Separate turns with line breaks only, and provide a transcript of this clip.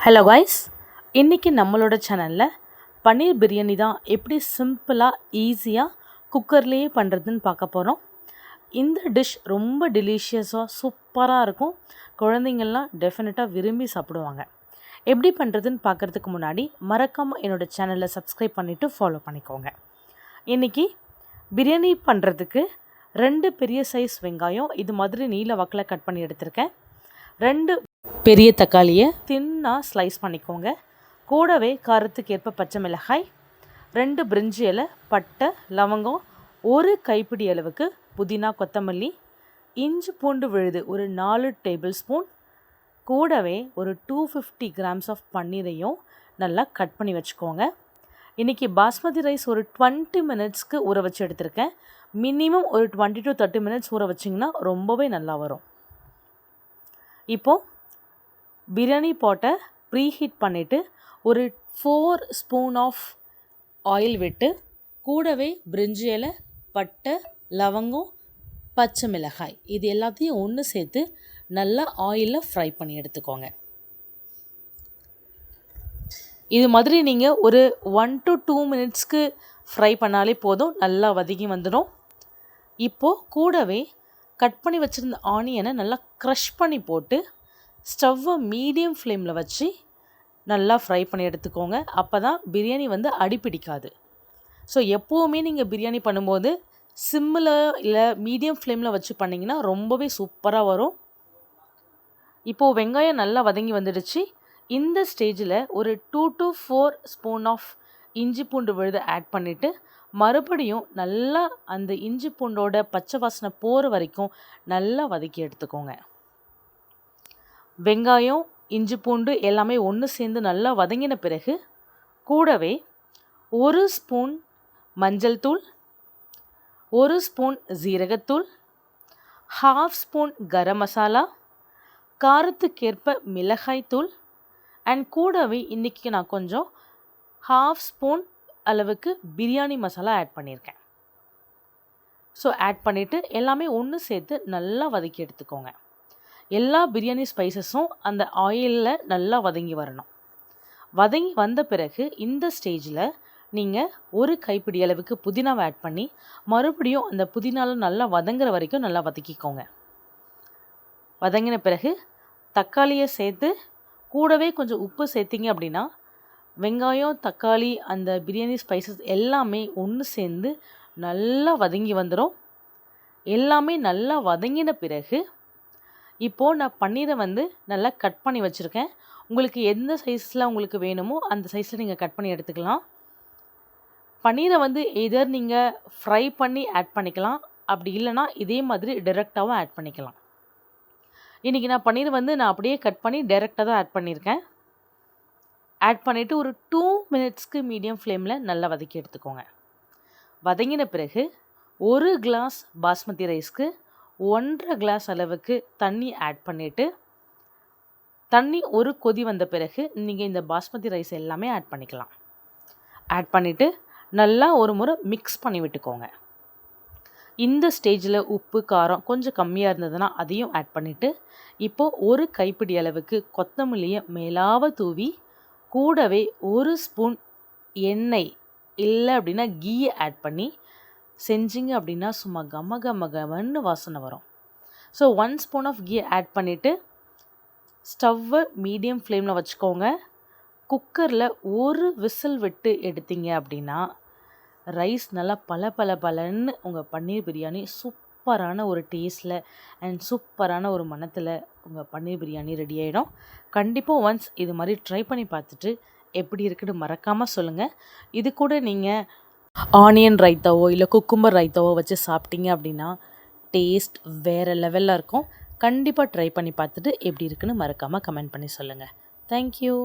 Hello guys, இன்றைக்கி நம்மளோட சேனலில் பன்னீர் பிரியாணி தான் எப்படி சிம்பிளாக ஈஸியாக குக்கர்லேயே பண்ணுறதுன்னு பார்க்க போகிறோம். இந்த டிஷ் ரொம்ப டெலிஷியஸாக சூப்பராக இருக்கும். குழந்தைங்கள்லாம் டெஃபினட்டாக விரும்பி சாப்பிடுவாங்க. எப்படி பண்ணுறதுன்னு பார்க்குறதுக்கு முன்னாடி மறக்காமல் என்னோடய சேனலை சப்ஸ்கிரைப் பண்ணிவிட்டு ஃபாலோ பண்ணிக்கோங்க. இன்றைக்கி பிரியாணி பண்ணுறதுக்கு 2 பெரிய சைஸ் வெங்காயம் இது மாதிரி நீல வாக்கில் கட் பண்ணி எடுத்திருக்கேன். 2 பெரிய தக்காளியை தின்னாக ஸ்லைஸ் பண்ணிக்கோங்க. கூடவே காரத்துக்கு ஏற்ப பச்சை மிளகாய், 2 பிரிஞ்சி இலை, பட்டை, லவங்கம், 1 கைப்பிடி அளவுக்கு புதினா, கொத்தமல்லி, இஞ்சி பூண்டு விழுது ஒரு 4 டேபிள் ஸ்பூன், கூடவே ஒரு 250 கிராம்ஸ் ஆஃப் பன்னீரையும் நல்லா கட் பண்ணி வச்சுக்கோங்க. இன்றைக்கி பாஸ்மதி ரைஸ் ஒரு 20 மினிட்ஸ்க்கு ஊற வச்சு எடுத்திருக்கேன். மினிமம் ஒரு 20 to 30 மினிட்ஸ் ஊற வச்சிங்கன்னா ரொம்பவே நல்லா வரும். இப்போது பிரியாணி பாட்டை ப்ரீஹீட் பண்ணிவிட்டு ஒரு 4 ஸ்பூன் ஆஃப் ஆயில் விட்டு கூடவே பிரிஞ்சி இலை, பட்டை, லவங்கம், பச்சை மிளகாய் இது எல்லாத்தையும் ஒன்று சேர்த்து நல்லா ஆயிலில் ஃப்ரை பண்ணி எடுத்துக்கோங்க. இது மாதிரி நீங்கள் ஒரு 1 to 2 மினிட்ஸ்க்கு ஃப்ரை பண்ணாலே போதும், நல்லா வதங்கி வந்துடும். இப்போது கூடவே கட் பண்ணி வச்சுருந்த ஆனியனை நல்லா க்ரஷ் பண்ணி போட்டு ஸ்டவ்வை மீடியம் ஃப்ளேமில் வச்சு நல்லா ஃப்ரை பண்ணி எடுத்துக்கோங்க. அப்போ தான் பிரியாணி அடிப்பிடிக்காது. ஸோ எப்போவுமே நீங்கள் பிரியாணி பண்ணும்போது சிம்மில் இல்லை மீடியம் ஃப்ளேமில் வச்சு பண்ணிங்கன்னா ரொம்பவே சூப்பராக வரும். இப்போது வெங்காயம் நல்லா வதங்கி வந்துடுச்சு. இந்த ஸ்டேஜில் ஒரு 2 to 4 ஸ்பூன் ஆஃப் இஞ்சி பூண்டு விழுதை ஆட் பண்ணிவிட்டு மறுபடியும் நல்லா அந்த இஞ்சி பூண்டோட பச்சை வாசனை போகிற வரைக்கும் நல்லா வதக்கி எடுத்துக்கோங்க. வெங்காயம், இஞ்சி பூண்டு எல்லாமே ஒன்று சேர்ந்து நல்லா வதங்கின பிறகு கூடவே 1 ஸ்பூன் மஞ்சள் தூள், 1 ஸ்பூன் ஜீரகத்தூள், 1/2 ஸ்பூன் கரம் மசாலா, காரத்துக்கேற்ப மிளகாய் தூள் அண்ட் கூடவே இன்றைக்கி நான் கொஞ்சம் 1/2 ஸ்பூன் அளவுக்கு பிரியாணி மசாலா ஆட் பண்ணியிருக்கேன். ஸோ ஆட் பண்ணிவிட்டு எல்லாமே ஒன்று சேர்த்து நல்லா வதக்கி எடுத்துக்கோங்க. எல்லா பிரியாணி ஸ்பைசஸும் அந்த ஆயிலில் நல்லா வதங்கி வரணும். வதங்கி வந்த பிறகு இந்த ஸ்டேஜில் நீங்கள் 1 கைப்பிடி அளவுக்கு புதினாவை ஆட் பண்ணி மறுபடியும் அந்த புதினாவில் நல்லா வதங்குற வரைக்கும் நல்லா வதக்கிக்கோங்க. வதங்கின பிறகு தக்காளியை சேர்த்து கூடவே கொஞ்சம் உப்பு சேர்த்திங்க அப்படின்னா வெங்காயம், தக்காளி, அந்த பிரியாணி ஸ்பைசஸ் எல்லாமே ஒன்று சேர்ந்து நல்லா வதங்கி வந்துடும். எல்லாமே நல்லா வதங்கின பிறகு இப்போது நான் பன்னீரை நல்லா கட் பண்ணி வச்சுருக்கேன். உங்களுக்கு எந்த சைஸில் உங்களுக்கு வேணுமோ அந்த சைஸில் நீங்கள் கட் பண்ணி எடுத்துக்கலாம். பன்னீரை எதர் நீங்கள் ஃப்ரை பண்ணி ஆட் பண்ணிக்கலாம், அப்படி இல்லைனா இதே மாதிரி டைரெக்டாகவும் ஆட் பண்ணிக்கலாம். இன்றைக்கி நான் பன்னீர் நான் அப்படியே கட் பண்ணி டைரெக்டாக தான் ஆட் பண்ணியிருக்கேன். ஆட் பண்ணிவிட்டு ஒரு 2 மினிட்ஸ்க்கு மீடியம் ஃப்ளேமில் நல்லா வதக்கி எடுத்துக்கோங்க. வதங்கின பிறகு 1 கிளாஸ் பாஸ்மதி ரைஸ்க்கு 1.5 கிளாஸ் அளவுக்கு தண்ணி ஆட் பண்ணிவிட்டு தண்ணி ஒரு கொதி வந்த பிறகு நீங்கள் இந்த பாஸ்மதி ரைஸ் எல்லாமே ஆட் பண்ணிக்கலாம். ஆட் பண்ணிவிட்டு நல்லா ஒரு முறை மிக்ஸ் பண்ணி விட்டுக்கோங்க. இந்த ஸ்டேஜில் உப்பு, காரம் கொஞ்சம் கம்மியாக இருந்ததுன்னா அதையும் ஆட் பண்ணிவிட்டு இப்போது 1 கைப்பிடி அளவுக்கு கொத்தமல்லியை மேலாக தூவி கூடவே 1 ஸ்பூன் எண்ணெய் இல்லை அப்படின்னா கீயை ஆட் பண்ணி செஞ்சிங்க அப்படின்னா சும்மா கமன்னு வாசனை வரும். So 1 spoon of ghee add பண்ணிவிட்டு ஸ்டவ்வை மீடியம் ஃப்ளேமில் வச்சுக்கோங்க. குக்கரில் 1 விசில் விட்டு எடுத்தீங்க அப்படின்னா ரைஸ் நல்லா பலன்னு உங்கள் பன்னீர் பிரியாணி சூப்பரான ஒரு டேஸ்ட்டில் அண்ட் சூப்பரான ஒரு மணத்தில் உங்கள் பன்னீர் பிரியாணி ரெடி ஆகிடும். கண்டிப்பாக ஒன்ஸ் இது மாதிரி ட்ரை பண்ணி பார்த்துட்டு எப்படி இருக்குன்னு மறக்காமல் சொல்லுங்கள். இது கூட நீங்கள் ஆனியன் ரைத்தாவோ இல்லை குக்கும்பர் ரைத்தாவோ வச்சு சாப்பிட்டீங்க அப்படின்னா டேஸ்ட் வேறு லெவலில் இருக்கும். கண்டிப்பாக ட்ரை பண்ணி பார்த்துட்டு எப்படி இருக்குன்னு மறக்காமல் கமெண்ட் பண்ணி சொல்லுங்கள். தேங்க்யூ.